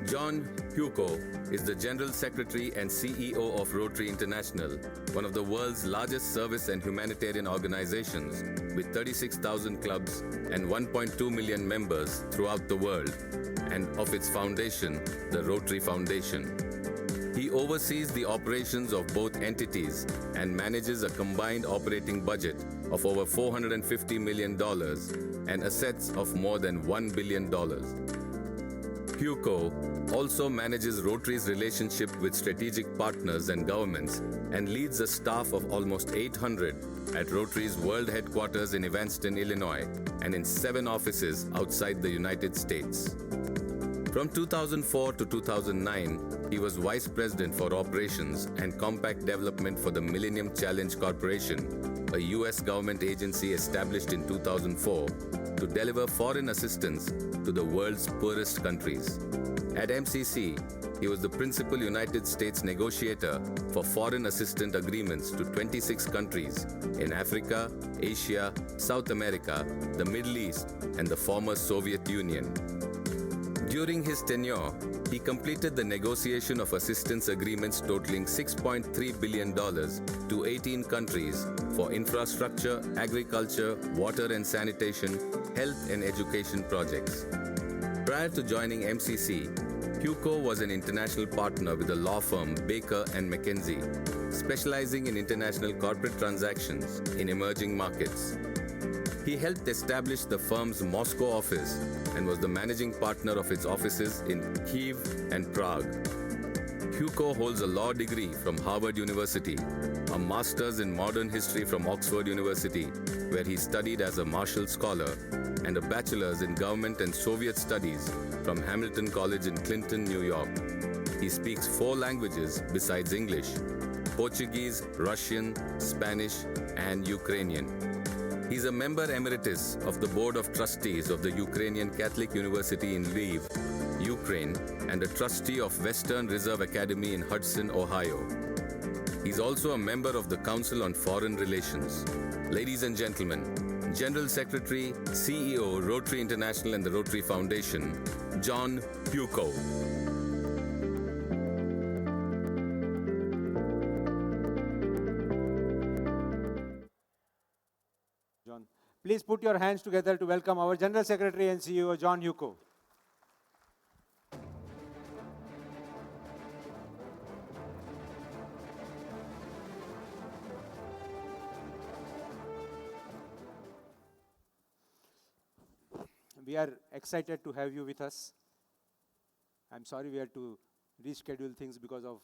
John Hugo is the General Secretary and CEO of Rotary International, one of the world's largest service and humanitarian organizations with 36,000 clubs and 1.2 million members throughout the world, and of its foundation, the Rotary Foundation. He oversees the operations of both entities and manages a combined operating budget of over $450 million and assets of more than $1 billion. Hugo also manages Rotary's relationship with strategic partners and governments and leads a staff of almost 800 at Rotary's world headquarters in Evanston, Illinois, and in 7 offices outside the United States. From 2004 to 2009, he was Vice President for Operations and Compact Development for the Millennium Challenge Corporation, a U.S. government agency established in 2004 to deliver foreign assistance to the world's poorest countries. At MCC, he was the principal United States negotiator for foreign assistance agreements to 26 countries in Africa, Asia, South America, the Middle East, and the former Soviet Union. During his tenure, he completed the negotiation of assistance agreements totaling $6.3 billion to 18 countries for infrastructure, agriculture, water and sanitation, health and education projects. Prior to joining MCC, Hugo was an international partner with the law firm Baker & McKenzie, specializing in international corporate transactions in emerging markets. He helped establish the firm's Moscow office and was the managing partner of its offices in Kyiv and Prague. Hugo holds a law degree from Harvard University, a master's in modern history from Oxford University, where he studied as a Marshall Scholar, and a bachelor's in government and Soviet studies from Hamilton College in Clinton, New York. He speaks 4 languages besides English: Portuguese, Russian, Spanish, and Ukrainian. He's a member emeritus of the Board of Trustees of the Ukrainian Catholic University in Lviv, Ukraine, and a trustee of Western Reserve Academy in Hudson, Ohio. He's also a member of the Council on Foreign Relations. Ladies and gentlemen, General Secretary, CEO, Rotary International and the Rotary Foundation, John Hugo. John, please put your hands together to welcome our General Secretary and CEO, John Hugo. We are excited to have you with us. I'm sorry we had to reschedule things because of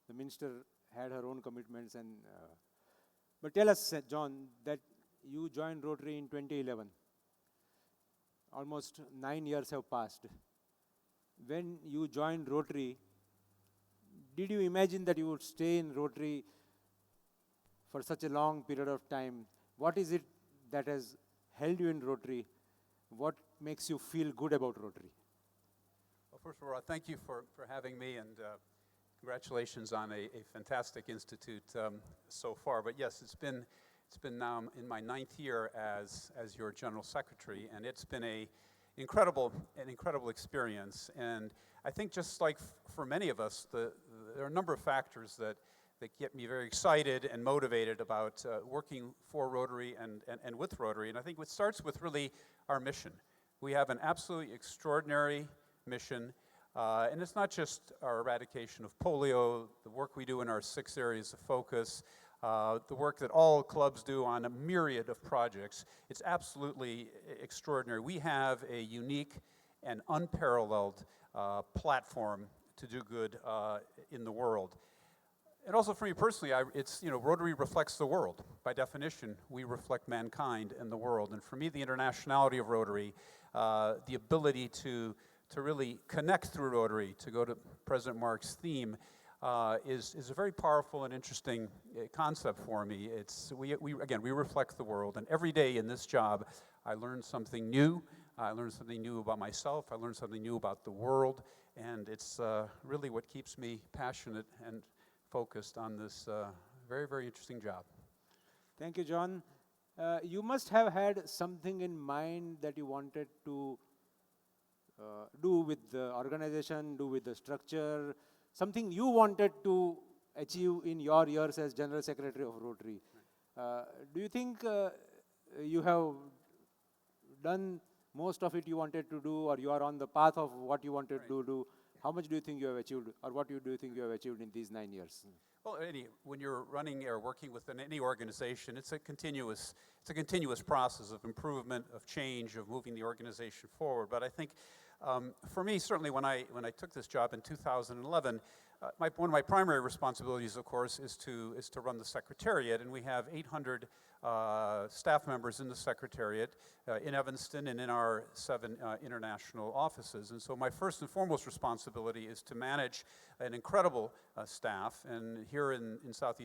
the minister had her own commitments. But tell us, John, that you joined Rotary in 2011. Almost 9 years have passed. When you joined Rotary, did you imagine that you would stay in Rotary for such a long period of time? What is it that has held you in Rotary? What makes you feel good about Rotary? Well, first of all, thank you for having me, and congratulations on a fantastic institute so far. But yes, it's been now in my 9th year as your General Secretary, and it's been an incredible experience. And I think just like for many of us, there are a number of factors that get me very excited and motivated about working for Rotary and with Rotary. And I think it starts with really our mission. We have an absolutely extraordinary mission, and it's not just our eradication of polio, the work we do in our 6 areas of focus, the work that all clubs do on a myriad of projects. It's absolutely extraordinary. We have a unique and unparalleled platform to do good in the world. And also for me personally, Rotary reflects the world. By definition, we reflect mankind and the world. And for me, the internationality of Rotary, the ability to really connect through Rotary, to go to President Mark's theme, is a very powerful and interesting concept for me. We reflect the world. And every day in this job, I learn something new. I learn something new about myself. I learn something new about the world. And it's really what keeps me passionate and focused on this very, very interesting job. Thank you, John. You must have had something in mind that you wanted to do with the organization, do with the structure, something you wanted to achieve in your years as General Secretary of Rotary. Do you think you have done most of it you wanted to do, or you are on the path of what you wanted to do? How much do you think you have achieved, or what do you think you have achieved in these 9 years? Well, when you're running or working within any organization, it's a continuous process of improvement, of change, of moving the organization forward. But I think, for me, certainly when I took this job in 2011, one of my primary responsibilities, of course, is to run the Secretariat, and we have 800 staff members in the Secretariat in Evanston and in our 7 international offices. And so my first and foremost responsibility is to manage an incredible staff. And here in South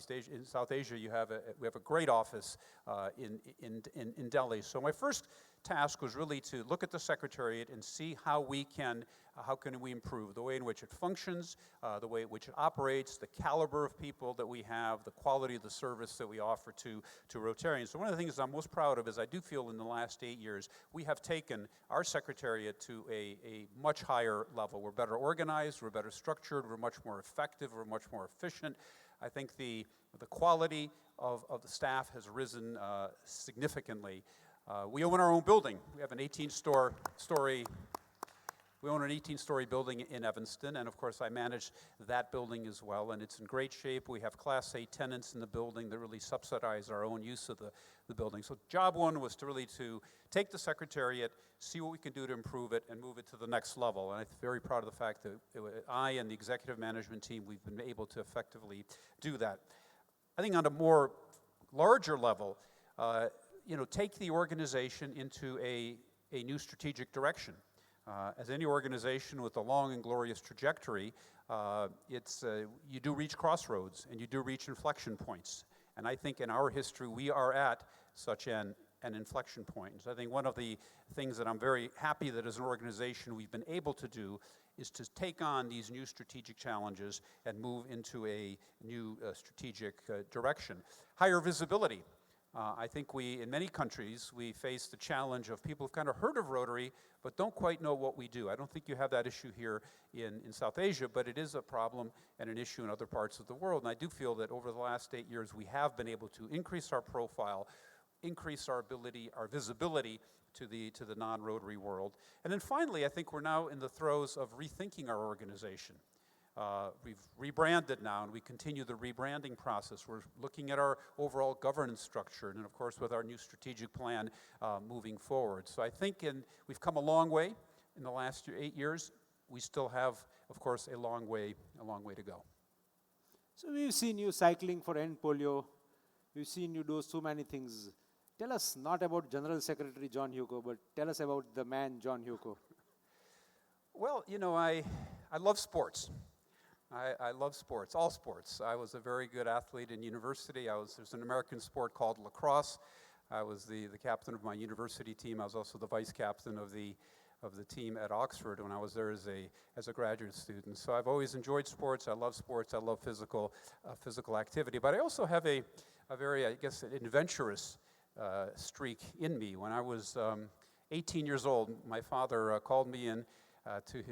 Asia, we have a great office in Delhi. So my first task was really to look at the Secretariat and see how can we improve the way in which it functions, the way in which it operates, the caliber of people that we have, the quality of the service that we offer to Rotarians. So one of the things I'm most proud of is I do feel in the last 8 years we have taken our Secretariat to a much higher level. We're better organized, we're better structured, we're much more effective, we're much more efficient. I think the quality of the staff has risen significantly. We own our own building. We have an 18-story building in Evanston, and of course I manage that building as well, and it's in great shape. We have Class A tenants in the building that really subsidize our own use of the building. So job one was to take the Secretariat, see what we can do to improve it, and move it to the next level. And I'm very proud of the fact that I and the executive management team, we've been able to effectively do that. I think on a more larger level, take the organization into a new strategic direction. As any organization with a long and glorious trajectory, you do reach crossroads and you do reach inflection points. And I think in our history, we are at such an inflection point. So I think one of the things that I'm very happy that as an organization we've been able to do is to take on these new strategic challenges and move into a new strategic direction. Higher visibility. I think in many countries, we face the challenge of people who've kind of heard of Rotary, but don't quite know what we do. I don't think you have that issue here in South Asia, but it is a problem and an issue in other parts of the world. And I do feel that over the last 8 years, we have been able to increase our profile, increase our visibility to the non-Rotary world. And then finally, I think we're now in the throes of rethinking our organization. We've rebranded now, and we continue the rebranding process. We're looking at our overall governance structure, and of course with our new strategic plan moving forward. So I think we've come a long way in the last 8 years. We still have, of course, a long way to go. So we've seen you cycling for end polio. We've seen you do so many things. Tell us not about General Secretary John Hugo, but tell us about the man John Hugo. Well, I love sports. I love sports, all sports. I was a very good athlete in university. There's an American sport called lacrosse. I was the captain of my university team. I was also the vice captain of the team at Oxford when I was there as a graduate student. So I've always enjoyed sports. I love sports. I love physical activity. But I also have a very, I guess, adventurous streak in me. When I was 18 years old, my father called me in to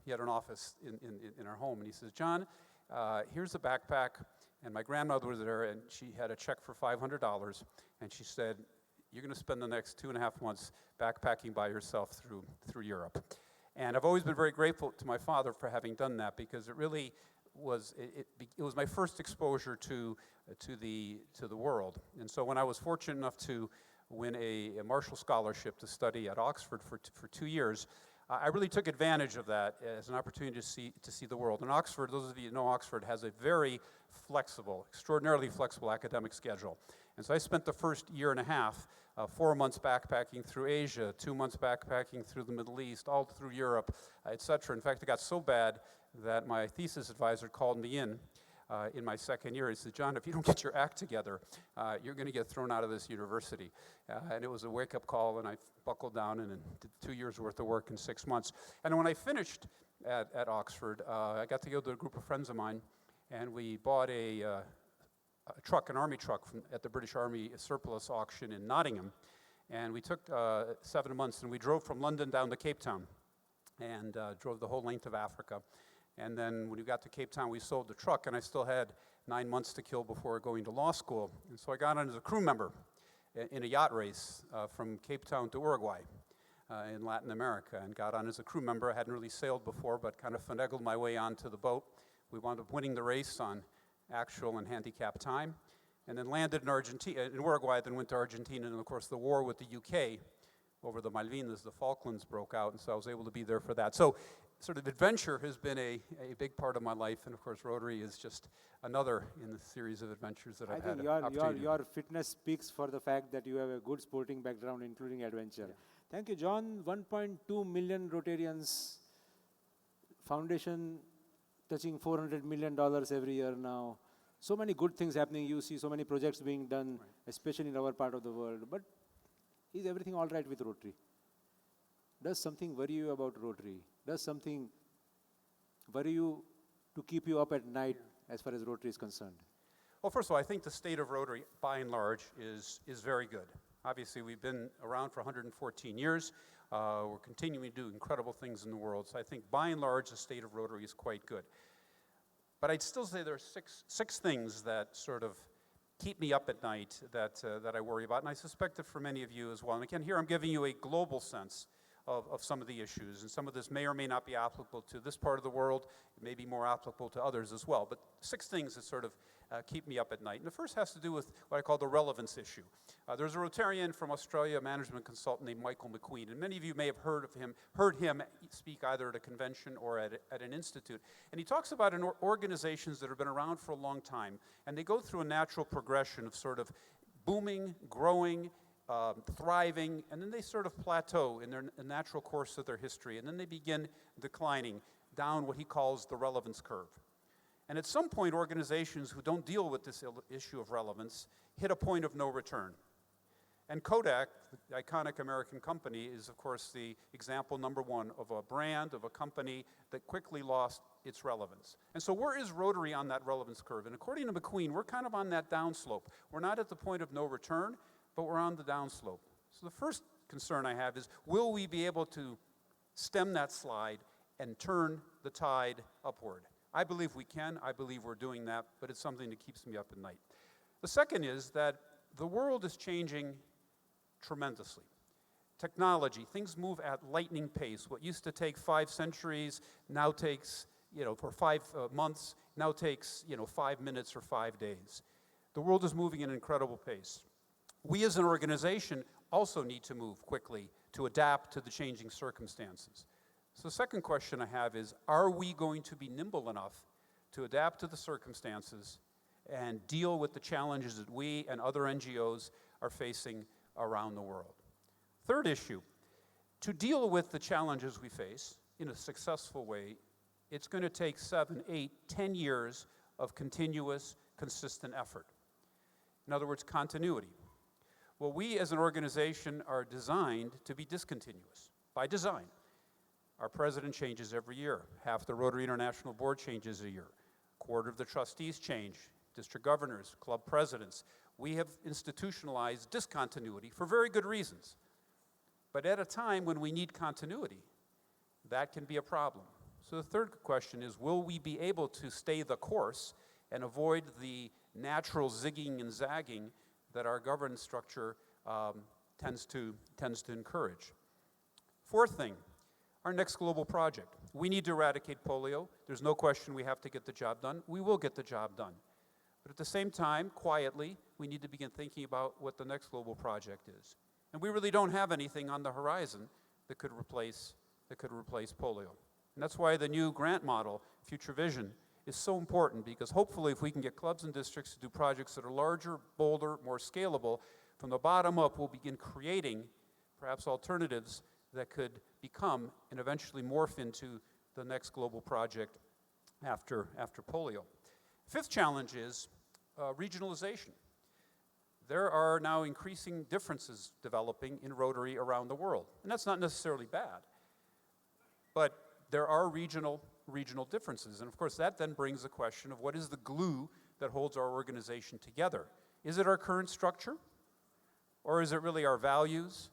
he had an office in our home, and he says, "John, here's a backpack," and my grandmother was there, and she had a check for $500, and she said, "You're going to spend the next 2.5 months backpacking by yourself through Europe." And I've always been very grateful to my father for having done that, because it really was my first exposure to the world. And so when I was fortunate enough to win a Marshall Scholarship to study at Oxford for 2 years, I really took advantage of that as an opportunity to see the world. And Oxford, those of you who know Oxford, has a very flexible, extraordinarily flexible academic schedule. And so I spent the first 1.5 years, 4 months backpacking through Asia, 2 months backpacking through the Middle East, all through Europe, etc. In fact, it got so bad that my thesis advisor called me in my second year. He said, "John, if you don't get your act together, you're going to get thrown out of this university." And it was a wake-up call, and I buckled down and did 2 years' worth of work in 6 months. And when I finished at Oxford, I got together with a group of friends of mine, and we bought an army truck at the British Army surplus auction in Nottingham. And we took 7 months, and we drove from London down to Cape Town. and drove the whole length of Africa. And then when we got to Cape Town, we sold the truck, and I still had 9 months to kill before going to law school. And so I got on as a crew member in a yacht race from Cape Town to Uruguay in Latin America, and got on as a crew member. I hadn't really sailed before, but kind of finagled my way onto the boat. We wound up winning the race on actual and handicap time, and then landed in Uruguay, then went to Argentina, and of course the war with the UK over the Malvinas, the Falklands, broke out, and so I was able to be there for that. So sort of adventure has been a big part of my life, and of course Rotary is just another in the series of adventures that I've had. I think your fitness speaks for the fact that you have a good sporting background, including adventure. Yeah. Thank you, John. 1.2 million Rotarians, foundation touching $400 million every year now. So many good things happening. You see so many projects being done, right, especially in our part of the world. But is everything all right with Rotary? Does something worry you about Rotary? Does something worry you to keep you up at night as far as Rotary is concerned? Well, first of all, I think the state of Rotary, by and large, is very good. Obviously, we've been around for 114 years. We're continuing to do incredible things in the world. So I think, by and large, the state of Rotary is quite good. But I'd still say there are six things that sort of keep me up at night that I worry about, and I suspect that for many of you as well. And again, here I'm giving you a global sense of some of the issues, and some of this may or may not be applicable to this part of the world. It may be more applicable to others as well. But 6 things that sort of keep me up at night. And the first has to do with what I call the relevance issue. There's a Rotarian from Australia, a management consultant named Michael McQueen, and many of you may have heard him speak either at a convention or at an institute. And he talks about organizations that have been around for a long time, and they go through a natural progression of sort of booming, growing, thriving, and then they sort of plateau in their natural course of their history, and then they begin declining down what he calls the relevance curve. And at some point, organizations who don't deal with this issue of relevance hit a point of no return. And Kodak, the iconic American company, is of course the example number one of a brand, of a company that quickly lost its relevance. And so where is Rotary on that relevance curve? And according to McQueen, we're kind of on that downslope. We're not at the point of no return, but we're on the downslope. So the first concern I have is, will we be able to stem that slide and turn the tide upward? I believe we can. I believe we're doing that, but it's something that keeps me up at night. The second is that the world is changing tremendously. Technology, things move at lightning pace. What used to take 5 centuries now takes, for 5 months, now takes, 5 minutes or 5 days. The world is moving at an incredible pace. We as an organization also need to move quickly to adapt to the changing circumstances. So the second question I have is, are we going to be nimble enough to adapt to the circumstances and deal with the challenges that we and other NGOs are facing around the world? Third issue, to deal with the challenges we face in a successful way, it's going to take 7, 8, 10 years of continuous, consistent effort. In other words, continuity. Well, we as an organization are designed to be discontinuous by design. Our president changes every year. Half the Rotary International Board changes a year. A quarter of the trustees change. District governors, club presidents. We have institutionalized discontinuity for very good reasons. But at a time when we need continuity, that can be a problem. So the third question is, will we be able to stay the course and avoid the natural zigging and zagging that our governance structure tends to encourage? Fourth thing, our next global project. We need to eradicate polio. There's no question we have to get the job done. We will get the job done. But at the same time, quietly, we need to begin thinking about what the next global project is. And we really don't have anything on the horizon that could replace polio. And that's why the new grant model, Future Vision, is so important, because hopefully if we can get clubs and districts to do projects that are larger, bolder, more scalable, from the bottom up we'll begin creating perhaps alternatives that could become and eventually morph into the next global project after polio. Fifth challenge is regionalization. There are now increasing differences developing in Rotary around the world, and that's not necessarily bad, but there are regional differences, and of course that then brings the question of what is the glue that holds our organization together? Is it our current structure, or is it really our values,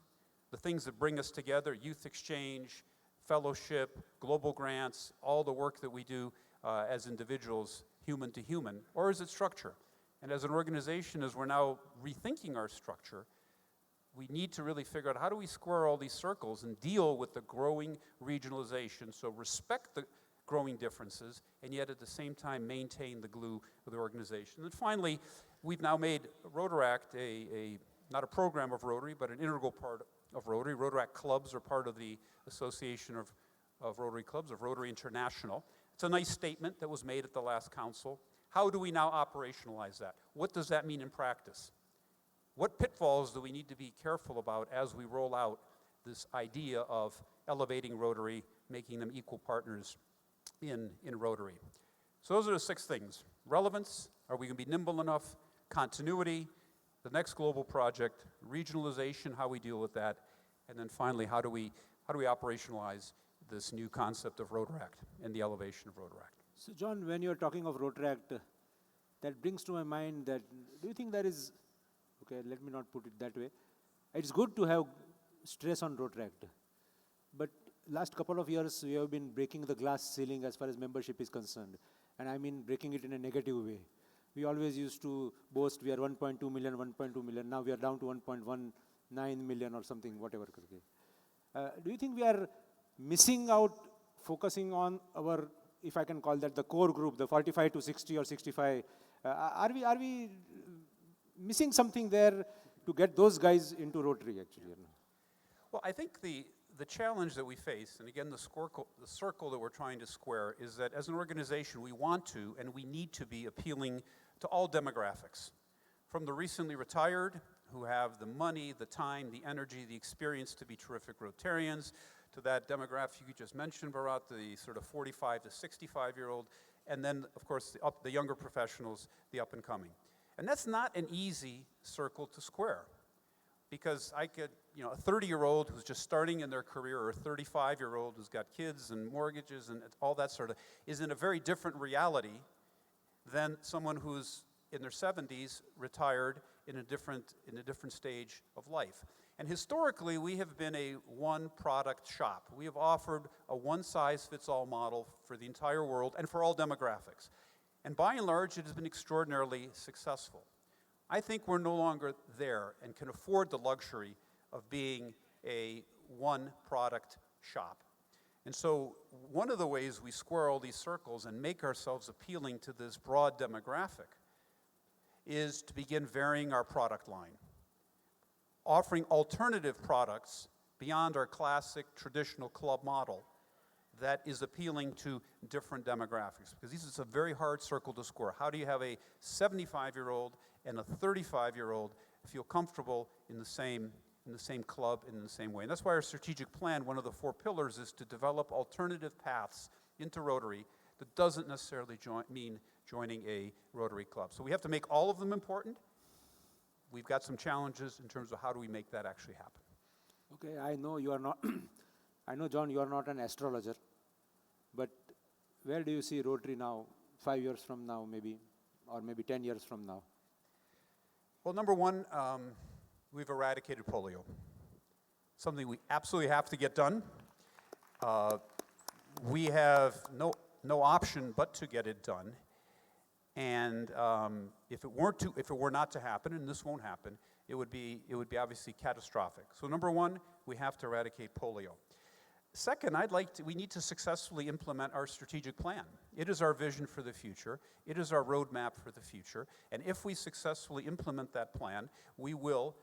the things that bring us together, youth exchange, fellowship, global grants, all the work that we do as individuals, human to human, or is it structure? And as an organization, as we're now rethinking our structure, we need to really figure out how do we square all these circles and deal with the growing regionalization, so respect the growing differences, and yet at the same time maintain the glue of the organization. And finally, we've now made Rotaract not a program of Rotary, but an integral part of Rotary. Rotaract clubs are part of the Association of Rotary Clubs, of Rotary International. It's a nice statement that was made at the last council. How do we now operationalize that? What does that mean in practice? What pitfalls do we need to be careful about as we roll out this idea of elevating Rotary, making them equal partners in Rotary? So those are the 6 things. Relevance, are we going to be nimble enough? Continuity, the next global project, regionalization, how we deal with that, and then finally, how do we operationalize this new concept of Rotaract and the elevation of Rotaract? So John, when you're talking of Rotaract, that brings to my mind that, do you think there is, okay, let me not put it that way. It's good to have stress on Rotaract, but last couple of years we have been breaking the glass ceiling as far as membership is concerned, and I mean breaking it in a negative way. We always used to boast we are 1.2 million, now we are down to 1.19 million or something, whatever. Do you think we are missing out focusing on our, if I can call that the core group, the 45 to 60 or 65, are we missing something there to get those guys into Rotary actually? Well, I think the challenge that we face, and again, the circle that we're trying to square, is that as an organization, we want to and we need to be appealing to all demographics. From the recently retired, who have the money, the time, the energy, the experience to be terrific Rotarians, to that demographic you just mentioned, Bharat, the sort of 45 to 65-year-old, and then, of course, the younger professionals, the up-and-coming. And that's not an easy circle to square, because I could, a 30-year-old who's just starting in their career, or a 35-year-old who's got kids and mortgages and all that sort of, is in a very different reality than someone who's in their 70s, retired, in a different stage of life. And historically, we have been a one-product shop. We have offered a one-size-fits-all model for the entire world and for all demographics. And by and large, it has been extraordinarily successful. I think we're no longer there and can afford the luxury of being a one-product shop. And so one of the ways we square all these circles and make ourselves appealing to this broad demographic is to begin varying our product line, offering alternative products beyond our classic traditional club model that is appealing to different demographics. Because this is a very hard circle to square. How do you have a 75-year-old and a 35-year-old feel comfortable in the same club in the same way? And that's why our strategic plan, one of the 4 pillars, is to develop alternative paths into Rotary that doesn't necessarily mean joining a Rotary club. So we have to make all of them important. We've got some challenges in terms of how do we make that actually happen. Okay, I know you are not, I know, John, you are not an astrologer, but where do you see Rotary now, 5 years from now maybe, or maybe 10 years from now? Well, number one, we've eradicated polio, something we absolutely have to get done. We have no option but to get it done. And if it were not to happen, and this won't happen, it would be obviously catastrophic. So number one, we have to eradicate polio. Second, we need to successfully implement our strategic plan. It is our vision for the future. It is our roadmap for the future. And if we successfully implement that plan, we will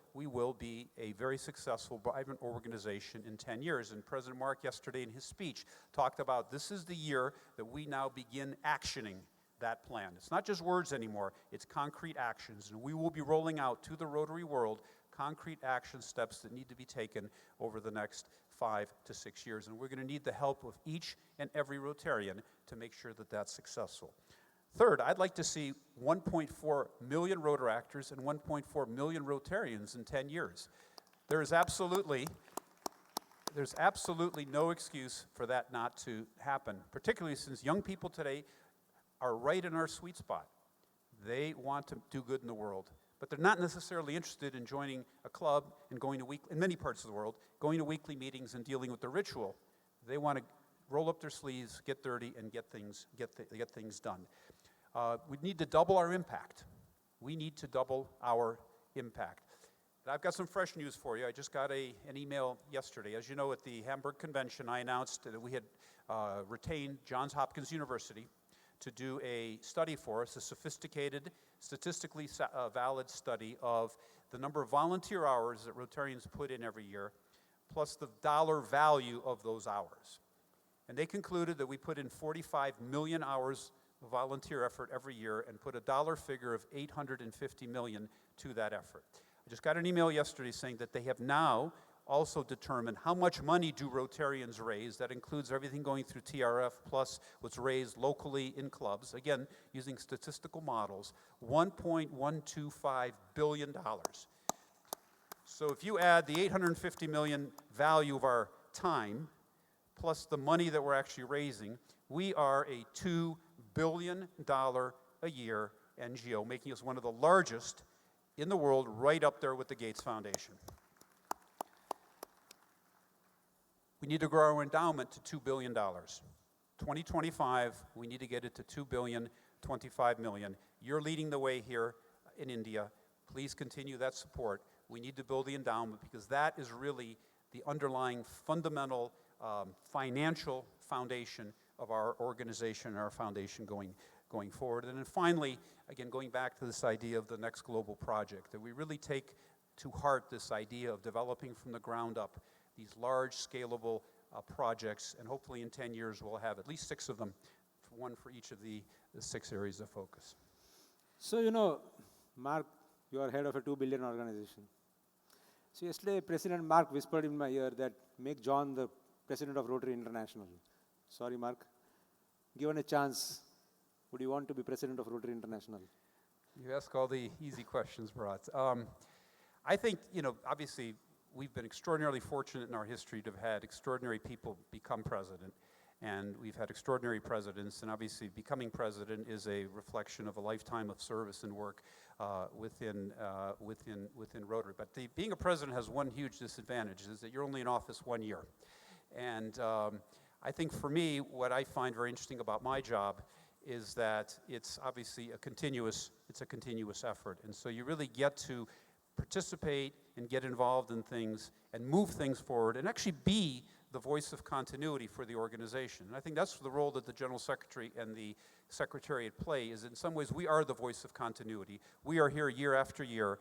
be a very successful, vibrant organization in 10 years. And President Mark yesterday in his speech talked about this is the year that we now begin actioning that plan. It's not just words anymore, it's concrete actions. And we will be rolling out to the Rotary world concrete action steps that need to be taken over the next 5 to 6 years. And we're going to need the help of each and every Rotarian to make sure that that's successful. Third, I'd like to see 1.4 million Rotaractors and 1.4 million Rotarians in 10 years. There's absolutely no excuse for that not to happen, particularly since young people today are right in our sweet spot. They want to do good in the world, but they're not necessarily interested in joining a club and going to in many parts of the world, going to weekly meetings and dealing with the ritual. They want to roll up their sleeves, get dirty, and get things done. We need to double our impact. We need to double our impact. And I've got some fresh news for you. I just got an email yesterday. As you know, at the Hamburg Convention, I announced that we had retained Johns Hopkins University to do a study for us, a sophisticated, statistically valid study of the number of volunteer hours that Rotarians put in every year, plus the dollar value of those hours. And they concluded that we put in 45 million hours of volunteer effort every year and put a dollar figure of $850 million to that effort. I just got an email yesterday saying that they have now also determined how much money do Rotarians raise. That includes everything going through TRF plus what's raised locally in clubs, again, using statistical models, $1.125 billion. So if you add the $850 million value of our time, plus the money that we're actually raising, we are a $2 billion a year NGO, making us one of the largest in the world, right up there with the Gates Foundation. We need to grow our endowment to $2 billion. 2025, we need to get it to $2 billion, 25 million. You're leading the way here in India. Please continue that support. We need to build the endowment because that is really the underlying fundamental financial foundation of our organization and our foundation going forward. And then finally, again, going back to this idea of the next global project, that we really take to heart this idea of developing from the ground up these large, scalable projects, and hopefully in 10 years we'll have at least 6 of them, one for each of the 6 areas of focus. So, Mark, you are head of a $2 billion organization. So yesterday, President Mark whispered in my ear that make John the president of Rotary International. Sorry, Mark. Given a chance, would you want to be president of Rotary International? You ask all the easy questions, Bharat. I think, obviously, we've been extraordinarily fortunate in our history to have had extraordinary people become president. And we've had extraordinary presidents, and obviously becoming president is a reflection of a lifetime of service and work within Rotary. But being a president has one huge disadvantage, is that you're only in office 1 year. And I think for me, what I find very interesting about my job is that it's obviously a continuous effort. And so you really get to participate and get involved in things and move things forward and actually be the voice of continuity for the organization. And I think that's the role that the General Secretary and the Secretariat play, is in some ways we are the voice of continuity. We are here year after year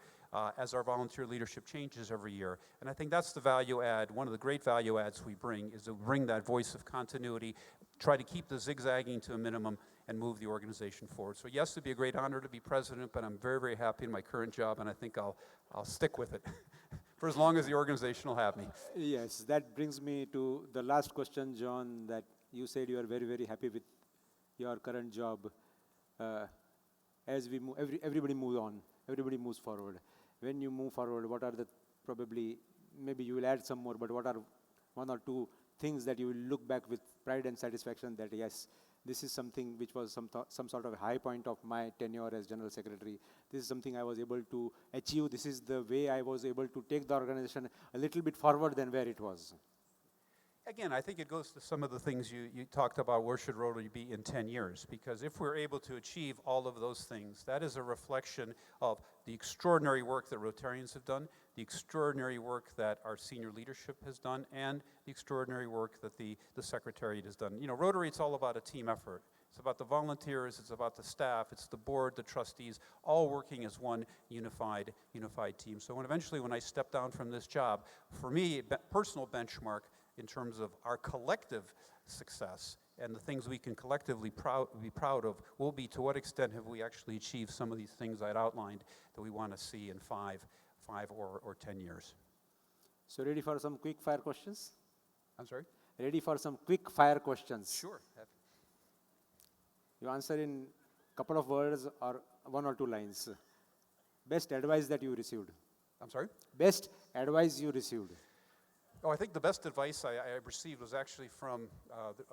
as our volunteer leadership changes every year. And I think that's the value add. One of the great value adds we bring is to bring that voice of continuity, try to keep the zigzagging to a minimum, and move the organization forward. So yes, it'd be a great honor to be president, but I'm very, very happy in my current job, and I think I'll stick with it for as long as the organization will have me. Yes, that brings me to the last question, John, that you said you are very, very happy with your current job. As we move, everybody moves on, everybody moves forward. When you move forward, what are the maybe you will add some more, but what are 1 or 2 things that you will look back with pride and satisfaction that, yes, this is something which was some sort of a high point of my tenure as General Secretary. This is something I was able to achieve. This is the way I was able to take the organization a little bit forward than where it was. Again, I think it goes to some of the things you talked about, where should Rotary be in 10 years? Because if we're able to achieve all of those things, that is a reflection of the extraordinary work that Rotarians have done, the extraordinary work that our senior leadership has done, and the extraordinary work that the Secretariat has done. Rotary, it's all about a team effort. It's about the volunteers, it's about the staff, it's the board, the trustees, all working as one unified team. So when I step down from this job, for me, a personal benchmark in terms of our collective success and the things we can collectively be proud of will be to what extent have we actually achieved some of these things I'd outlined that we want to see in 5 or 10 years. So ready for some quick fire questions? I'm sorry? Ready for some quick fire questions? Sure. You answer in a couple of words or 1 or 2 lines. Best advice that you received? I'm sorry? Best advice you received? Oh, I think the best advice I received was actually from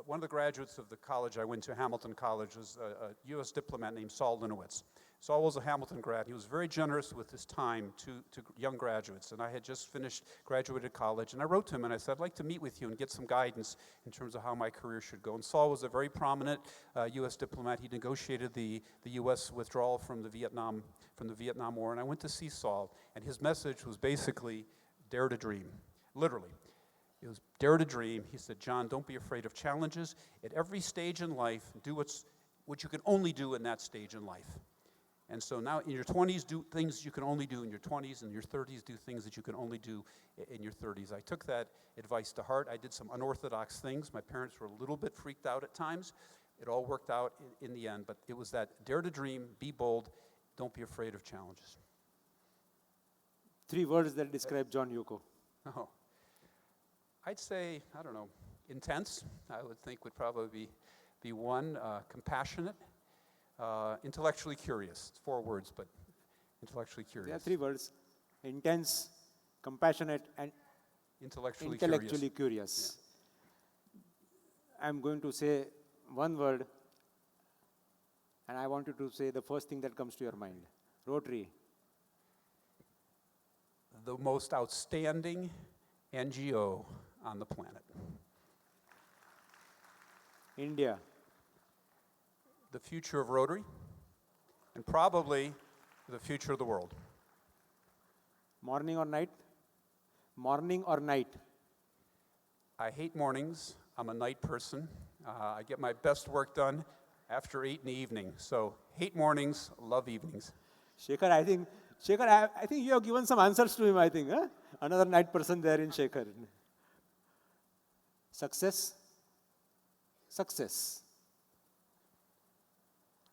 one of the graduates of the college I went to, Hamilton College, was a U.S. diplomat named Saul Linowitz. Saul was a Hamilton grad. He was very generous with his time to young graduates. And I had just graduated college. And I wrote to him and I said, I'd like to meet with you and get some guidance in terms of how my career should go. And Saul was a very prominent U.S. diplomat. He negotiated the U.S. withdrawal from the Vietnam War. And I went to see Saul. And his message was basically, dare to dream, literally. It was dare to dream. He said, John, don't be afraid of challenges. At every stage in life, do what you can only do in that stage in life. And so now in your 20s, do things you can only do in your 20s. In your 30s, do things that you can only do in your 30s. I took that advice to heart. I did some unorthodox things. My parents were a little bit freaked out at times. It all worked out in the end. But it was that dare to dream, be bold, don't be afraid of challenges. 3 words that describe John Yuko. Oh, I'd say, I don't know, intense, I would think would probably be one. Compassionate. Intellectually curious. It's 4 words, but intellectually curious. There are 3 words: intense, compassionate, and intellectually curious. Yeah. I'm going to say one word, and I want you to say the first thing that comes to your mind. Rotary. The most outstanding NGO on the planet. India. The future of Rotary, and probably the future of the world. Morning or night? Morning or night? I hate mornings. I'm a night person. I get my best work done after 8 in the evening. So hate mornings, love evenings. Shekhar, I think you have given some answers to him, I think. Huh? Another night person there in Shekhar. Success? Success.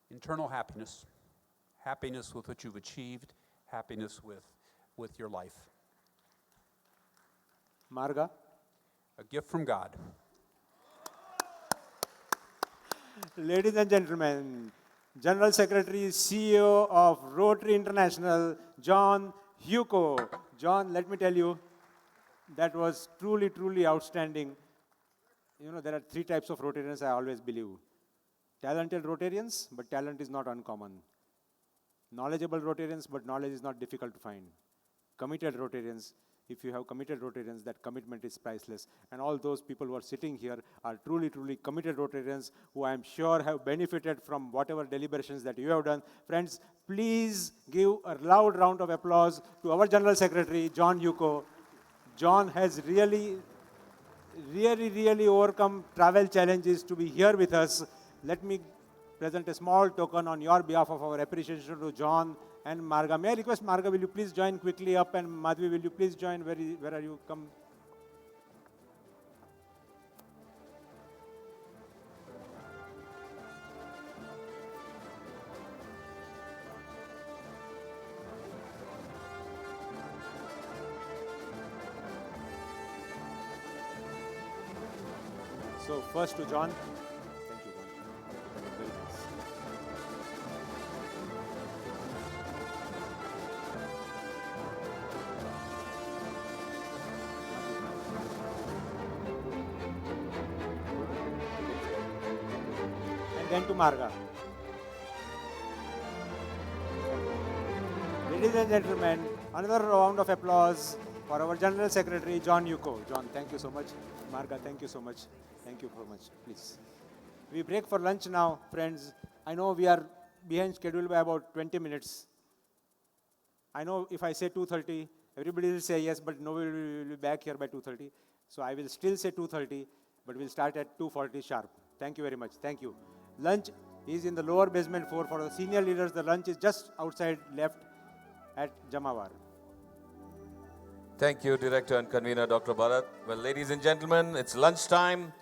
Internal happiness. Happiness with what you've achieved. Happiness with your life. Marga? A gift from God. Ladies and gentlemen, General Secretary, CEO of Rotary International, John Yuko. John, let me tell you, that was truly, truly outstanding. You know, there are 3 types of Rotarians, I always believe. Talented Rotarians, but talent is not uncommon. Knowledgeable Rotarians, but knowledge is not difficult to find. Committed Rotarians, if you have committed Rotarians, that commitment is priceless. And all those people who are sitting here are truly, truly committed Rotarians who I am sure have benefited from whatever deliberations that you have done. Friends, please give a loud round of applause to our General Secretary, John Yuko. John has really overcome travel challenges to be here with us. Let me present a small token on your behalf of our appreciation to John and Marga. May I request Marga, will you please join quickly up, and Madhvi, will you please join? Where are you? Come. So first to John. Thank you, John. Very nice. And then to Marga. Ladies and gentlemen, another round of applause for our General Secretary, John Yuko. John, thank you so much. Marga, thank you so much. Thank you so much. Please. We break for lunch now, friends. I know we are behind schedule by about 20 minutes. I know if I say 2:30, everybody will say yes, but nobody will be back here by 2:30. So I will still say 2:30, but we'll start at 2:40 sharp. Thank you very much. Thank you. Lunch is in the lower basement floor. For the senior leaders, the lunch is just outside left at Jamawar. Thank you, Director and Convener Dr. Bharat. Well, ladies and gentlemen, it's lunchtime.